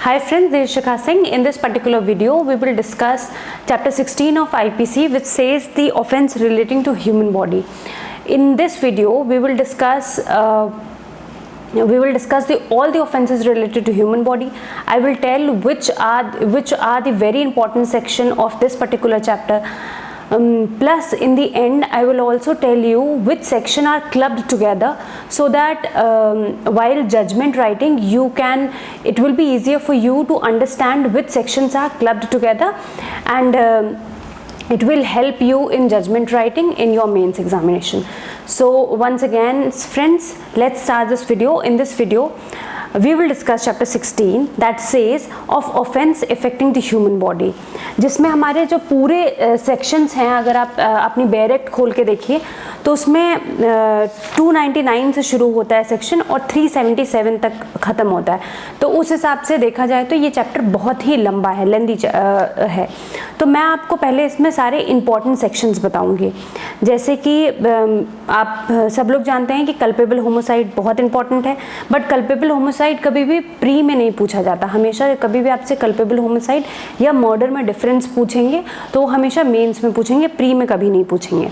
Hi friends, this is Shikha Singh. In this particular video, we will discuss chapter 16 of IPC, which says the offense relating to human body. In this video, we will discuss all the offenses related to human body. I will tell which are the very important section of this particular chapter. Plus in the end I will also tell you which section are clubbed together, so that while judgment writing it will be easier for you to understand which sections are clubbed together, and it will help you in judgment writing in your mains examination. So once again friends, let's start this video. In this video we will discuss chapter 16 that says of offense affecting the human body, जिसमें हमारे जो पूरे sections हैं, अगर आप अपनी बैरेक्ट खोल के देखिए तो उसमें 299 से शुरू होता है सेक्शन और 377 तक ख़त्म होता है. तो उस हिसाब से देखा जाए तो ये चैप्टर बहुत ही लंबा है, लेंदी है. तो मैं आपको पहले इसमें सारे इंपॉर्टेंट सेक्शंस बताऊंगी. जैसे कि आप सब लोग जानते हैं कि कल्पेबल होमोसाइड बहुत इंपॉर्टेंट है, बट कल्पेबल होमोसाइड कभी भी प्री में नहीं पूछा जाता. हमेशा कभी भी आपसे कल्पेबल होमोसाइड या मर्डर में डिफरेंस पूछेंगे तो हमेशा मेंस में पूछेंगे, प्री में कभी नहीं पूछेंगे.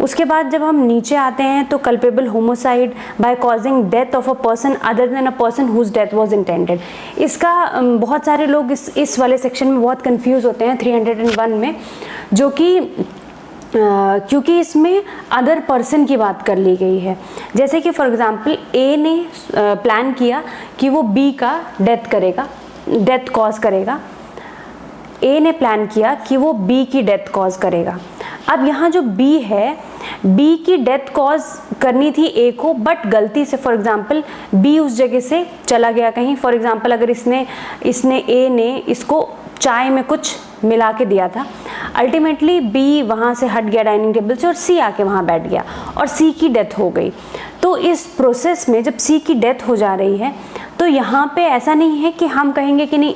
उसके बाद जब हम नीचे आते हैं तो culpable homicide by causing death of a person other than a person whose death was intended. इसका बहुत सारे लोग इस वाले सेक्शन में बहुत कंफ्यूज होते हैं 301 में, जो कि क्योंकि इसमें अदर पर्सन की बात कर ली गई है. जैसे कि फॉर एग्जांपल ए ने प्लान किया कि वो बी का डेथ कॉज करेगा. ए ने प्लान किया कि वो बी की डेथ कॉज करेगा. अब यहाँ जो बी है, बी की डेथ कॉज करनी थी ए को, बट गलती से फॉर एग्जांपल बी उस जगह से चला गया कहीं. फॉर एग्जांपल अगर इसने ए ने इसको चाय में कुछ मिला के दिया था, अल्टीमेटली बी वहाँ से हट गया डाइनिंग टेबल से और सी आके वहाँ बैठ गया और सी की डेथ हो गई. तो इस प्रोसेस में जब सी की डेथ हो जा रही है तो यहाँ पे ऐसा नहीं है कि हम कहेंगे कि नहीं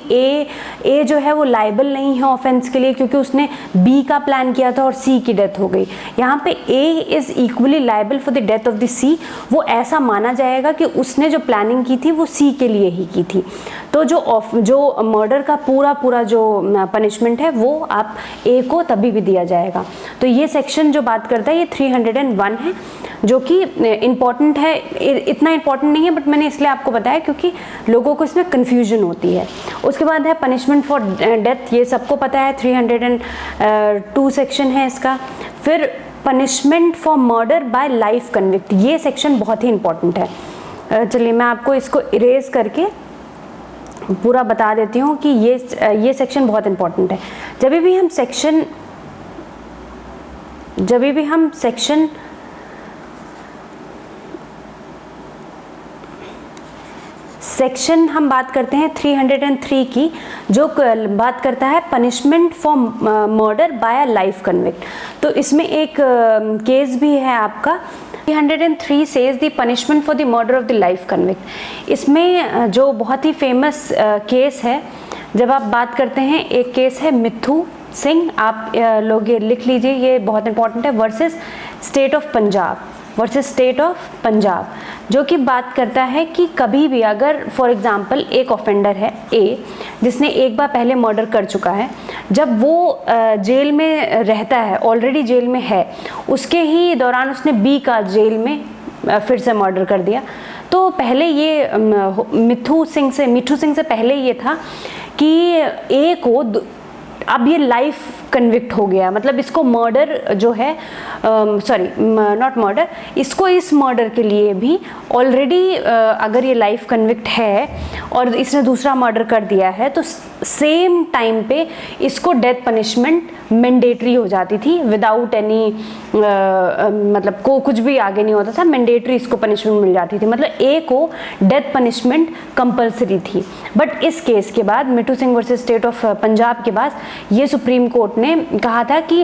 ए जो है वो लायबल नहीं है ऑफेंस के लिए क्योंकि उसने बी का प्लान किया था और सी की डेथ हो गई. यहाँ पे A is equally liable for the death of the C. वो ऐसा माना जाएगा कि उसने जो प्लानिंग की थी वो सी के लिए ही की थी. तो जो मर्डर का पूरा जो पनिशमेंट है वो आप ए को तभी भी दिया जाएगा. तो ये सेक्शन जो बात करता है ये 301 है, जो कि इम्पॉर्टेंट है. इतना इम्पॉर्टेंट नहीं है बट मैंने इसलिए आपको बताया क्योंकि लोगों को इसमें कन्फ्यूजन होती है. उसके बाद है पनिशमेंट फॉर डेथ, ये सबको पता है, 302 सेक्शन है इसका. फिर punishment for murder bye life convict, ये सेक्शन बहुत ही इम्पॉर्टेंट है. चलिए मैं आपको इसको इरेज करके पूरा बता देती हूँ कि ये सेक्शन बहुत इम्पॉर्टेंट है. जब भी हम सेक्शन हम बात करते हैं 303 की, जो बात करता है punishment for murder by a life convict. तो इसमें एक केस भी है आपका 303 says the punishment for the murder of the life convict. इसमें जो बहुत ही फेमस केस है, जब आप बात करते हैं, एक केस है मिथु सिंह, आप लोग ये लिख लीजिए, ये बहुत इंपॉर्टेंट है, वर्सेस स्टेट ऑफ पंजाब, जो कि बात करता है कि कभी भी अगर फॉर एग्जांपल एक ऑफेंडर है ए, जिसने एक बार पहले मर्डर कर चुका है, जब वो जेल में रहता है, ऑलरेडी जेल में है, उसके ही दौरान उसने बी का जेल में फिर से मर्डर कर दिया. तो पहले ये मिथु सिंह से पहले ये था कि ए को अब ये लाइफ कन्विक्ट हो गया, मतलब इसको मर्डर जो है नॉट मर्डर, इसको इस मर्डर के लिए भी ऑलरेडी अगर ये लाइफ कन्विक्ट है और इसने दूसरा मर्डर कर दिया है तो सेम टाइम पे इसको डेथ पनिशमेंट मैंडेटरी हो जाती थी विदाउट एनी मतलब को कुछ भी आगे नहीं होता था, मैंडेटरी इसको पनिशमेंट मिल जाती थी. मतलब ए को डेथ पनिशमेंट कंपलसरी थी. बट इस केस के बाद, मिथु Singh versus state of Punjab के बाद, ये सुप्रीम कोर्ट ने कहा था कि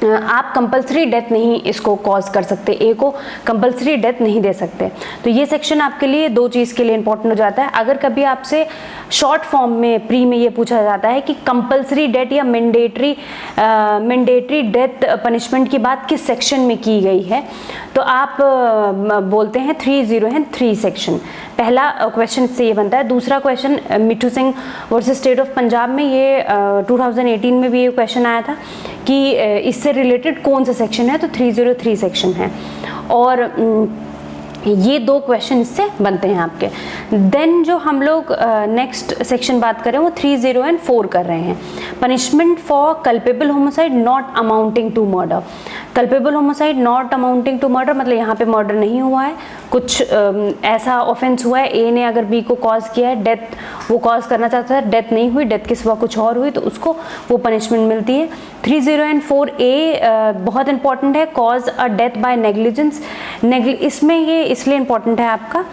आप कंपलसरी डेथ नहीं इसको कॉज कर सकते, ए को कंपलसरी डेथ नहीं दे सकते. तो ये सेक्शन आपके लिए दो चीज़ के लिए इंपॉर्टेंट हो जाता है. अगर कभी आपसे शॉर्ट फॉर्म में प्री में ये पूछा जाता है कि कंपलसरी डेथ या मैंडेटरी डेथ पनिशमेंट की बात किस सेक्शन में की गई है, तो आप बोलते हैं 303 सेक्शन. पहला क्वेश्चन इससे ये बनता है। दूसरा question Mithu Singh versus state of Punjab में, ये 2018 में भी ये क्वेश्चन आया था कि इससे रिलेटेड कौन सा सेक्शन है, तो 303 सेक्शन है, और ये 2 क्वेश्चन इससे बनते हैं आपके। देन जो हम लोग नेक्स्ट सेक्शन बात करें वो 30 एंड 4 कर रहे हैं। Punishment for culpable homicide not amounting to murder. Culpable homicide not amounting to murder मतलब यहाँ पे मर्डर नहीं हुआ है, कुछ ऐसा ऑफेंस हुआ है, ए ने अगर बी को कॉज किया है, डेथ वो कॉज करना चाहता है, डेथ नहीं हुई, डेथ के सिवा कुछ और हुई, तो उसको वो पनिशमेंट मिलती है। 30 एंड 4A बहुत इंपॉर्टेंट है, cause a death by negligence. इसमें ये इसलिए इंपॉर्टेंट है आपका,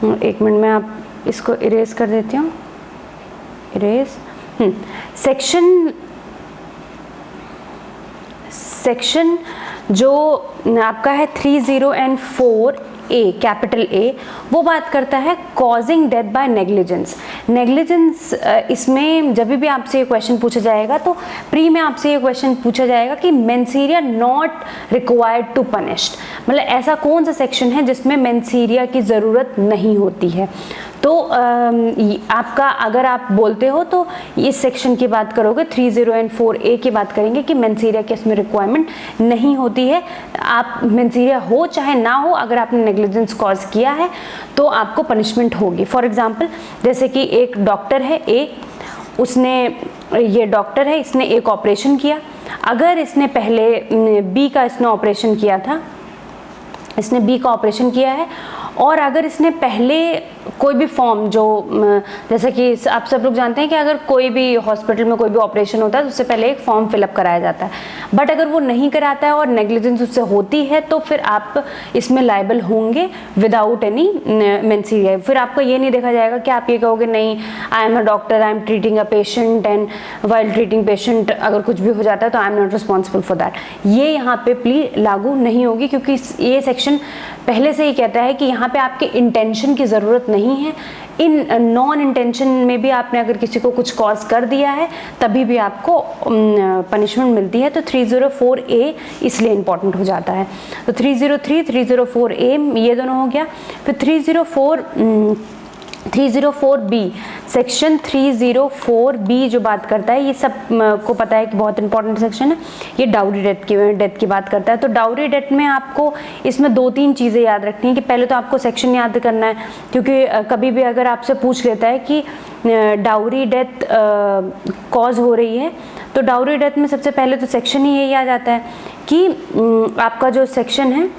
1 मिनट में आप इसको इरेज कर देती हूँ, इरेज। सेक्शन जो आपका है 30 एंड 4A कैपिटल A, वो बात करता है causing death by negligence. Negligence इसमें जब भी आपसे ये क्वेश्चन पूछा जाएगा तो प्री में आपसे ये क्वेश्चन पूछा जाएगा कि मेंसीरिया नॉट रिक्वायर्ड टू पनिश्ड, मतलब ऐसा कौन सा सेक्शन है जिसमें मेंसीरिया की ज़रूरत नहीं होती है। तो आपका अगर आप बोलते हो तो इस सेक्शन की बात करोगे, 30 एंड 4A की बात करेंगे कि मेंसीरिया की इसमें रिक्वायरमेंट नहीं होती है। आप मेंसीरिया हो चाहे ना हो, अगर आपने नेग्लिजेंस कॉज किया है तो आपको पनिशमेंट होगी। फॉर एग्जांपल जैसे कि एक डॉक्टर है ए, उसने ये डॉक्टर है, इसने एक ऑपरेशन किया, अगर इसने पहले बी का इसने ऑपरेशन किया था, इसने बी का ऑपरेशन किया है, और अगर इसने पहले कोई भी फॉर्म जो जैसे कि आप सब लोग जानते हैं कि अगर कोई भी हॉस्पिटल में कोई भी ऑपरेशन होता है तो उससे पहले एक फॉर्म फिलअप कराया जाता है, बट अगर वो नहीं कराता है और नेग्लिजेंस उससे होती है तो फिर आप इसमें लायबल होंगे विदाउट एनी मेंसीरिया। फिर आपको ये नहीं देखा जाएगा कि आप ये कहोगे नहीं I am a doctor, I am treating a patient and while treating patient अगर कुछ भी हो जाता है तो I am not responsible for that. ये यहाँ पे प्ली लागू नहीं होगी, क्योंकि ये सेक्शन पहले से ही कहता है कि यहाँ पे आपके इंटेंशन की ज़रूरत नहीं है। इन नॉन इंटेंशन में भी आपने अगर किसी को कुछ कॉज कर दिया है तभी भी आपको पनिशमेंट मिलती है। तो 304A इसलिए इंपॉर्टेंट हो जाता है। तो 303, 304A ये दोनों हो गया। फिर 304B, सेक्शन 304B जो बात करता है, ये सब को पता है कि बहुत इंपॉर्टेंट सेक्शन है, ये डाउरी डेथ की बात करता है। तो डाउरी डेथ में आपको इसमें 2-3 चीज़ें याद रखनी है कि पहले तो आपको सेक्शन याद करना है, क्योंकि कभी भी अगर आपसे पूछ लेता है कि डाउरी डेथ कॉज हो रही है, तो डाउरी डेथ में सबसे पहले तो सेक्शन ही यही आ जाता है कि आपका जो सेक्शन है,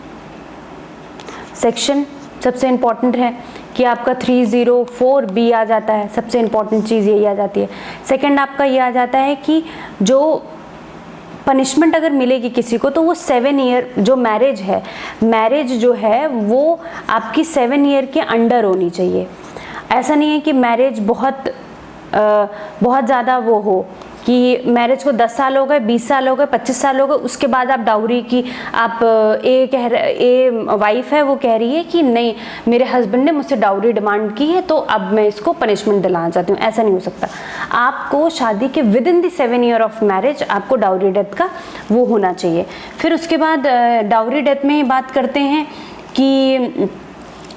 सेक्शन सबसे इम्पॉर्टेंट है कि आपका 304B आ जाता है, सबसे इम्पॉर्टेंट चीज़ यही आ जाती है। सेकंड आपका ये आ जाता है कि जो पनिशमेंट अगर मिलेगी किसी को तो वो 7 ईयर, जो मैरिज है, मैरिज जो है वो आपकी 7 ईयर के अंडर होनी चाहिए। ऐसा नहीं है कि मैरिज बहुत ज़्यादा वो हो कि मैरिज को 10 साल हो गए, 20 साल हो गए, 25 साल हो गए, उसके बाद आप डाउरी की आप ए वाइफ है वो कह रही है कि नहीं मेरे हस्बैंड ने मुझसे डाउरी डिमांड की है तो अब मैं इसको पनिशमेंट दिलाना चाहती हूँ, ऐसा नहीं हो सकता। आपको शादी के with in the 7 year of marriage आपको डाउरी डेथ का वो होना चाहिए। फिर उसके बाद डाउरी डेथ में बात करते हैं कि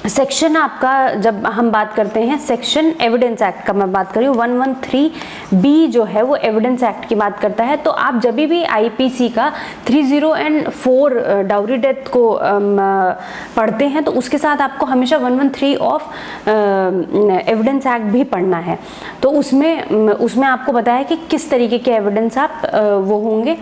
सेक्शन आपका, जब हम बात करते हैं सेक्शन एविडेंस एक्ट का मैं बात कर रही हूँ, 113B जो है वो एविडेंस एक्ट की बात करता है। तो आप जब भी IPC का 30 एंड 4 डाउरी डेथ को पढ़ते हैं तो उसके साथ आपको हमेशा 113 ऑफ एविडेंस एक्ट भी पढ़ना है। तो उसमें आपको बताया है कि किस तरीके के एविडेंस आप वो होंगे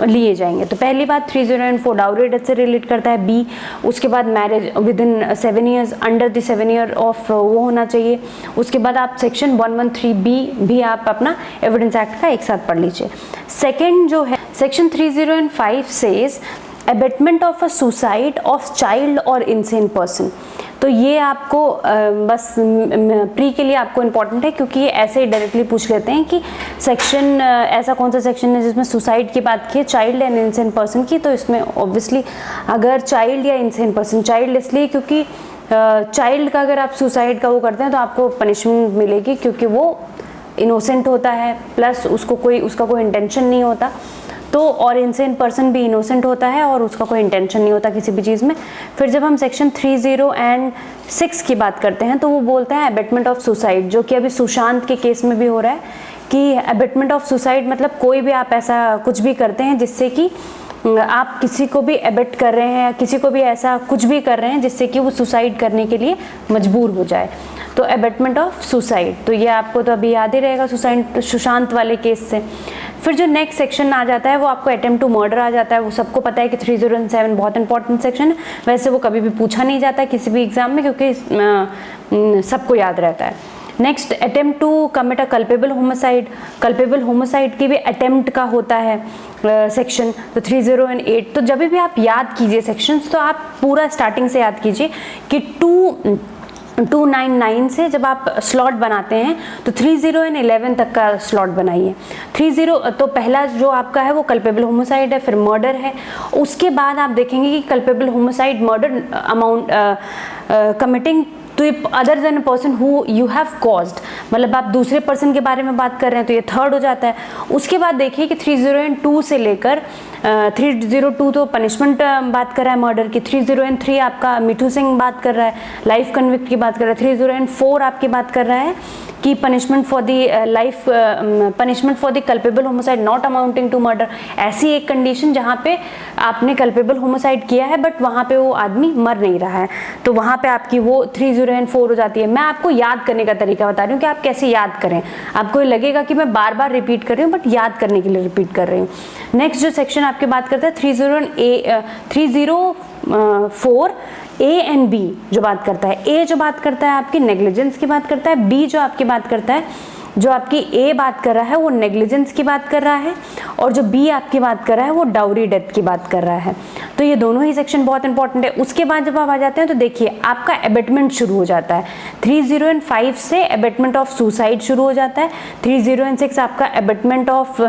लिए जाएंगे। तो पहली बात 30 एंड 4 डाउरी डेथ से रिलेट करता है B। उसके बाद marriage with in 7 years, under the 7 year of वो होना चाहिए। उसके बाद आप सेक्शन 113B भी आप अपना एविडेंस एक्ट का एक साथ पढ़ लीजिए। सेकेंड जो है section 30 and 5 says abetment of a suicide of child और इनसेन पर्सन। तो ये आपको बस प्री के लिए आपको इम्पॉर्टेंट है, क्योंकि ये ऐसे ही डायरेक्टली पूछ लेते हैं कि सेक्शन ऐसा कौन सा सेक्शन है जिसमें सुसाइड की बात की है, चाइल्ड एंड इनसेन पर्सन की। तो इसमें ऑब्वियसली अगर चाइल्ड या इनसेन पर्सन, चाइल्ड इसलिए क्योंकि चाइल्ड का अगर आप सुसाइड का वो करते हैं तो आपको पनिशमेंट मिलेगी, क्योंकि वो इनोसेंट होता है, प्लस उसका कोई इंटेंशन नहीं होता। तो और इनसेन पर्सन भी इनोसेंट होता है और उसका कोई इंटेंशन नहीं होता किसी भी चीज़ में। फिर जब हम सेक्शन 30 एंड 6 की बात करते हैं तो वो बोलता है अबेटमेंट ऑफ सुसाइड, जो कि अभी सुशांत के केस में भी हो रहा है कि अबेटमेंट ऑफ सुसाइड मतलब कोई भी आप ऐसा कुछ भी करते हैं जिससे कि आप किसी को भी एबेट कर रहे हैं या किसी को भी ऐसा कुछ भी कर रहे हैं जिससे कि वो सुसाइड करने के लिए मजबूर हो जाए, तो एबेटमेंट ऑफ सुसाइड। तो ये आपको तो अभी याद ही रहेगा सुशांत वाले केस से। फिर जो नेक्स्ट सेक्शन आ जाता है वो आपको अटेम्प्ट टू मर्डर आ जाता है। वो सबको पता है कि 307 बहुत इंपॉर्टेंट सेक्शन है, वैसे वो कभी भी पूछा नहीं जाता किसी भी एग्जाम में क्योंकि सबको याद रहता है। Next attempt to commit a culpable homicide. Culpable homicide की भी अटेम्प्ट का होता है सेक्शन, तो 308। तो जब भी आप याद कीजिए सेक्शंस तो आप पूरा स्टार्टिंग से याद कीजिए कि 299 से जब आप स्लॉट बनाते हैं तो 3011 तक का स्लॉट बनाइए। 30 तो पहला जो आपका है वो कल्पेबल होमिसाइड है, फिर मर्डर है। उसके बाद आप देखेंगे कि culpable homicide murder amount committing to other than person who you have caused, मतलब आप दूसरे पर्सन के बारे में बात कर रहे हैं तो ये थर्ड हो जाता है। उसके बाद देखिए कि 302 से लेकर 302 तो पनिशमेंट बात कर रहा है मर्डर की, 303 आपका मिठू सिंह बात कर रहा है, लाइफ कन्विक्ट की बात कर रहा है, 304 आपकी बात कर रहा है कि punishment for the life punishment for the culpable homicide not amounting to murder. ऐसी एक कंडीशन जहाँ पे आपने कल्पेबल होमिसाइड किया है बट वहाँ पे वो आदमी मर नहीं रहा है, तो वहाँ पे आपकी वो 304 हो जाती है। मैं आपको याद करने का तरीका बता रही हूँ कि आप कैसे याद करें। आपको ये लगेगा कि मैं बार बार रिपीट कर रही हूँ बट याद करने के लिए रिपीट कर रही हूँ। नेक्स्ट जो सेक्शन आपकी बात करते हैं 304 ए एंड बी जो बात करता है। ए जो बात करता है आपकी नेग्लिजेंस की बात करता है, बी जो आपकी बात करता है, जो आपकी ए बात कर रहा है वो नेग्लिजेंस की बात कर रहा है और जो बी आपकी बात कर रहा है वो डाउरी डेथ की बात कर रहा है। तो ये दोनों ही सेक्शन बहुत इंपॉर्टेंट है। उसके बाद जब आप आ जाते हैं तो देखिए आपका एबेटमेंट शुरू हो जाता है। 305 से एबेटमेंट ऑफ सुसाइड शुरू हो जाता है। 306 आपका एबेटमेंट ऑफ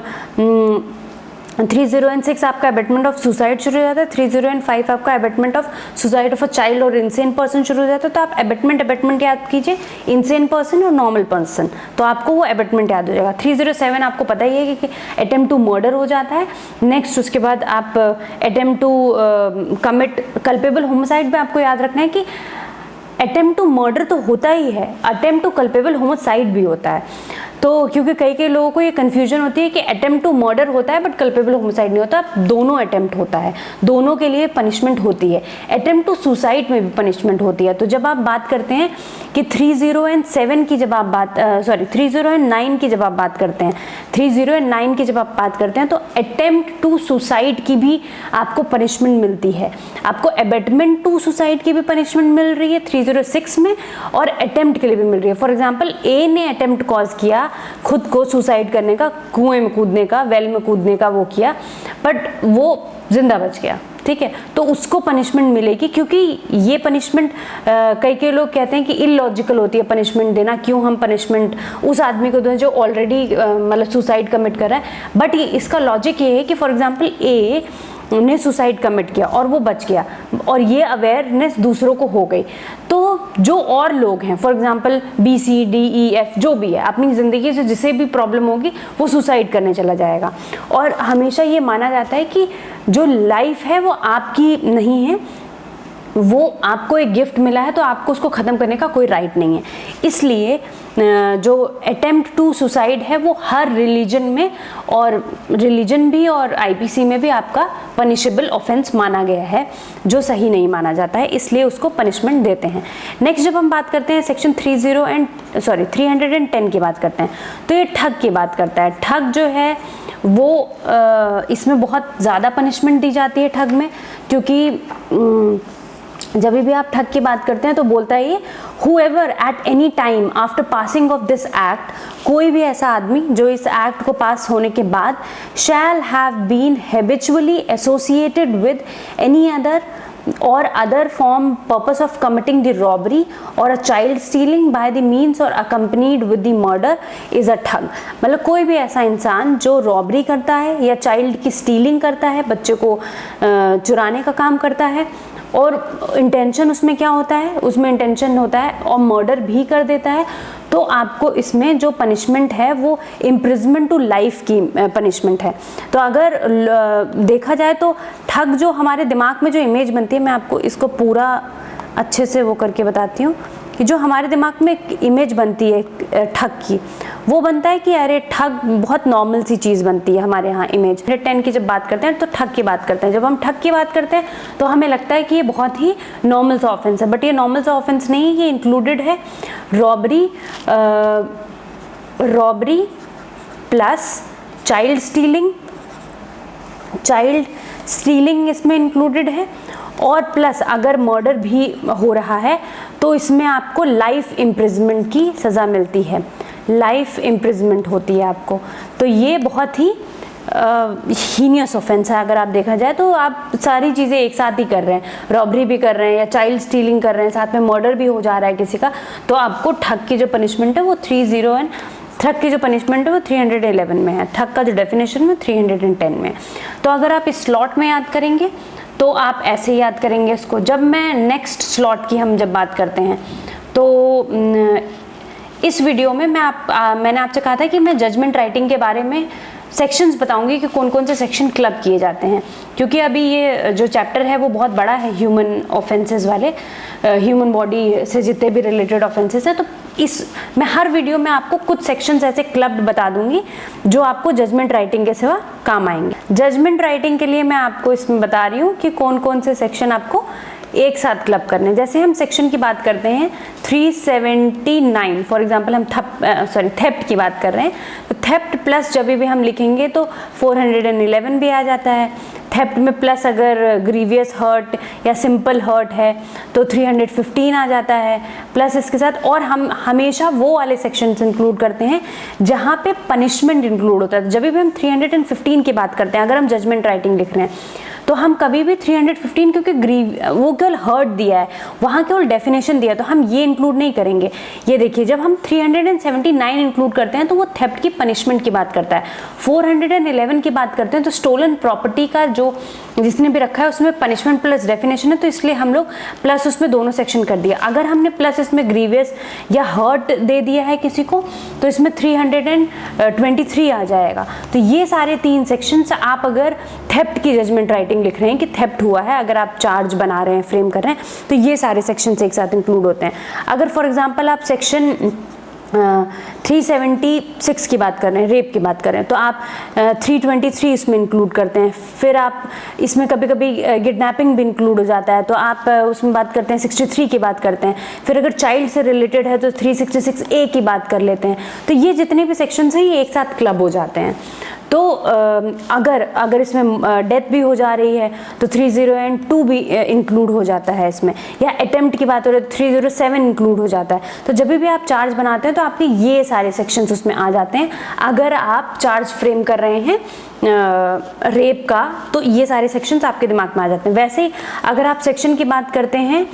306 आपका एबेटमेंट ऑफ सुसाइड शुरू हो जाता है। 305 आपका abetment of suicide of a child और इंसेन पर्सन शुरू हो जाता है। तो आप एबेटमेंट याद कीजिए, इंसेन पर्सन और नॉर्मल पर्सन, तो आपको वो एबेटमेंट याद हो जाएगा। 307 आपको पता ही है कि अटेम्प्ट टू मर्डर हो जाता है। नेक्स्ट उसके बाद आप attempt to commit culpable homicide में आपको याद रखना है कि अटेम्प्ट टू मर्डर तो होता ही है, अटेम्प्ट टू कल्पेबल होमिसाइड भी होता है। तो क्योंकि कई लोगों को ये कन्फ्यूजन होती है कि अटेम्प्ट टू मर्डर होता है बट कल्पेबल होमिसाइड नहीं होता, दोनों अटेम्प्ट होता है, दोनों के लिए पनिशमेंट होती है। अटेम्प्ट टू सुसाइड में भी पनिशमेंट होती है। तो जब आप बात करते हैं कि 307 की जब आप बात 309 की जब आप बात करते हैं, 309 की जब आप बात करते हैं तो अटेम्प्ट टू सुसाइड की भी आपको पनिशमेंट मिलती है। आपको एबेटमेंट टू सुसाइड की भी पनिशमेंट मिल रही है 306 में और अटेम्प्ट के लिए भी मिल रही है। फॉर एग्जाम्पल ए ने अटेम्प्ट कॉज किया खुद को सुसाइड करने का, कुएं में कूदने का, वेल में कूदने का वो किया, बट वो जिंदा बच गया, ठीक है, तो उसको पनिशमेंट मिलेगी। क्योंकि ये पनिशमेंट कई लोग कहते हैं कि इलॉजिकल होती है पनिशमेंट देना, क्यों हम पनिशमेंट उस आदमी को दें जो ऑलरेडी मतलब सुसाइड कमिट कर रहा है। बट इसका लॉजिक ये है कि फॉर एग्जाम्पल ए ने सुसाइड कमिट किया और वो बच गया और ये अवेयरनेस दूसरों को हो गई, तो जो और लोग हैं for example B C D E F जो भी है अपनी ज़िंदगी से जिसे भी प्रॉब्लम होगी वो सुसाइड करने चला जाएगा। और हमेशा ये माना जाता है कि जो लाइफ है वो आपकी नहीं है, वो आपको एक गिफ्ट मिला है तो आपको उसको ख़त्म करने का कोई राइट नहीं है। इसलिए जो अटेम्प्ट टू सुसाइड है वो हर रिलीजन में और रिलीजन भी और आईपीसी में भी आपका पनिशेबल ऑफेंस माना गया है, जो सही नहीं माना जाता है, इसलिए उसको पनिशमेंट देते हैं। नेक्स्ट जब हम बात करते हैं सेक्शन 310 की बात करते हैं तो ये ठग की बात करता है। ठग जो है वो इसमें बहुत ज़्यादा पनिशमेंट दी जाती है ठग में, क्योंकि जब भी आप ठग की बात करते हैं तो बोलता है ये whoever at any time after passing of this act, कोई भी ऐसा आदमी जो इस एक्ट को पास होने के बाद shall have been habitually associated with any other or other form purpose of committing the robbery or a child stealing by the means or accompanied with the murder is a ठग। मतलब कोई भी ऐसा इंसान जो रॉबरी करता है या चाइल्ड की स्टीलिंग करता है, बच्चे को चुराने का काम करता है और इंटेंशन उसमें क्या होता है, उसमें इंटेंशन होता है और मर्डर भी कर देता है, तो आपको इसमें जो पनिशमेंट है वो इम्प्रिजमेंट टू लाइफ की पनिशमेंट है। तो अगर देखा जाए तो ठग जो हमारे दिमाग में जो इमेज बनती है, मैं आपको इसको पूरा अच्छे से वो करके बताती हूँ कि जो हमारे दिमाग में एक इमेज बनती है ठग की, वो बनता है कि अरे ठग बहुत नॉर्मल सी चीज़ बनती है हमारे यहाँ इमेज। 10 की जब बात करते हैं तो ठग की बात करते हैं। जब हम ठग की बात करते हैं तो हमें लगता है कि ये बहुत ही नॉर्मल सा ऑफेंस है, बट ये नॉर्मल सा ऑफेंस नहीं है। ये इंक्लूडेड है रॉबरी प्लस चाइल्ड स्टीलिंग इसमें इंक्लूडेड है, और प्लस अगर मर्डर भी हो रहा है तो इसमें आपको लाइफ इम्प्रिजमेंट की सज़ा मिलती है, लाइफ इम्प्रिजमेंट होती है आपको। तो ये बहुत ही हीनियस ऑफेंस है। अगर आप देखा जाए तो आप सारी चीज़ें एक साथ ही कर रहे हैं, रॉबरी भी कर रहे हैं या चाइल्ड स्टीलिंग कर रहे हैं, साथ में मर्डर भी हो जा रहा है किसी का, तो आपको ठग की जो पनिशमेंट है वो 30 ठग की जो पनिशमेंट है वो 311 में है। ठग का जो डेफिनेशन में 310 में। तो अगर आप इस स्लॉट में याद करेंगे तो आप ऐसे याद करेंगे इसको। जब मैं नेक्स्ट स्लॉट की हम जब बात करते हैं तो इस वीडियो में मैंने आपसे कहा था कि मैं जजमेंट राइटिंग के बारे में सेक्शंस बताऊंगी कि कौन कौन से सेक्शन क्लब किए जाते हैं, क्योंकि अभी ये जो चैप्टर है वो बहुत बड़ा है ह्यूमन ऑफेंसेस वाले, ह्यूमन बॉडी से जितने भी रिलेटेड ऑफेंसेस हैं। तो मैं हर वीडियो में आपको कुछ सेक्शंस ऐसे क्लब्ड बता दूंगी जो आपको जजमेंट राइटिंग के सिवा काम आएंगे। जजमेंट राइटिंग के लिए मैं आपको इसमें बता रही हूँ कि कौन कौन से सेक्शन आपको एक साथ क्लब करने हैं। जैसे हम सेक्शन की बात करते हैं 379, फॉर एग्जांपल हम थेफ्ट की बात कर रहे हैं, तो थेफ्ट प्लस जब भी हम लिखेंगे तो 411 भी आ जाता है। थेफ्ट में प्लस अगर ग्रीवियस हर्ट या सिंपल हर्ट है तो 315 आ जाता है प्लस इसके साथ। और हम हमेशा वो वाले सेक्शंस इंक्लूड करते हैं जहाँ पे पनिशमेंट इंक्लूड होता है। जब भी हम 315 की बात करते हैं, अगर हम जजमेंट राइटिंग लिख रहे हैं तो हम कभी भी 315, क्योंकि वो केवल हर्ट दिया है, वहाँ केवल डेफिनेशन दिया है, तो हम ये इंक्लूड नहीं करेंगे। ये देखिए, जब हम 379 इंक्लूड करते हैं तो वो थेफ्ट की पनिशमेंट की बात करता है। 411 की बात करते हैं तो स्टोलन प्रॉपर्टी का जो जिसने भी रखा है उसमें पनिशमेंट प्लस डेफिनेशन है, तो इसलिए हम लोग प्लस उसमें दोनों सेक्शन कर दिया। अगर हमने प्लस इसमें ग्रीवियस या हर्ट दे दिया है किसी को तो इसमें 323 आ जाएगा। तो ये सारे 3 सेक्शंस आप अगर थेफ्ट की जजमेंट राइटिंग लिख रहे हैं कि थेफ्ट हुआ है, अगर आप चार्ज बना रहे हैं, फ्रेम कर रहे हैं, तो ये सारे सेक्शंस एक साथ इंक्लूड होते हैं। अगर फॉर एग्जांपल आप सेक्शन 376 की बात कर रहे हैं, रेप की बात कर रहे हैं, तो आप 323 इसमें इंक्लूड करते हैं। फिर आप इसमें कभी कभी किडनैपिंग भी इंक्लूड हो जाता है, तो आप उसमें बात करते हैं 63 की बात करते हैं। फिर अगर चाइल्ड से रिलेटेड है तो 366A की बात कर लेते हैं। तो ये जितने भी सेक्शंस हैं ये एक साथ क्लब हो जाते हैं। तो अगर इसमें डेथ भी हो जा रही है तो 302 भी इंक्लूड हो जाता है इसमें, या अटेम्प्ट की बात हो रही है 307 इंक्लूड हो जाता है। तो जब भी आप चार्ज बनाते हैं तो आपके ये सारे सेक्शंस उसमें आ जाते हैं। अगर आप चार्ज फ्रेम कर रहे हैं रेप का तो ये सारे सेक्शंस आपके दिमाग में आ जाते हैं। वैसे ही अगर आप सेक्शन की बात करते हैं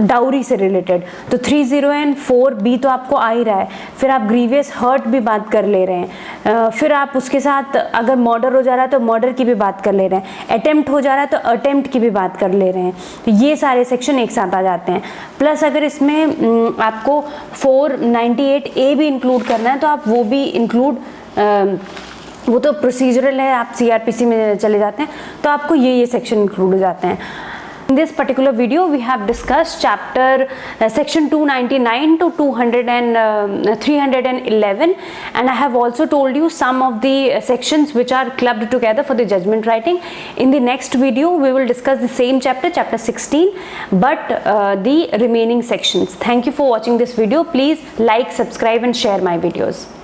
डाउरी से रिलेटेड तो 304 भी तो आपको आ ही रहा है। फिर आप ग्रीवियस हर्ट भी बात कर ले रहे हैं। फिर आप उसके साथ अगर मर्डर हो जा रहा है तो मर्डर की भी बात कर ले रहे हैं। अटेम्प्ट हो जा रहा है तो अटेम्प्ट की भी बात कर ले रहे हैं। तो ये सारे सेक्शन एक साथ आ जाते हैं। प्लस अगर इसमें आपको 498A भी इंक्लूड करना है तो आप वो भी इंक्लूड, वो तो प्रोसीजरल है, आप CRPC में चले जाते हैं तो आपको ये सेक्शन इंक्लूड हो जाते हैं। In this particular video, we have discussed chapter section 299 to 311, and I have also told you some of the sections which are clubbed together for the judgment writing. In the next video, we will discuss the same chapter, chapter 16, but the remaining sections. Thank you for watching this video. Please like, subscribe, and share my videos.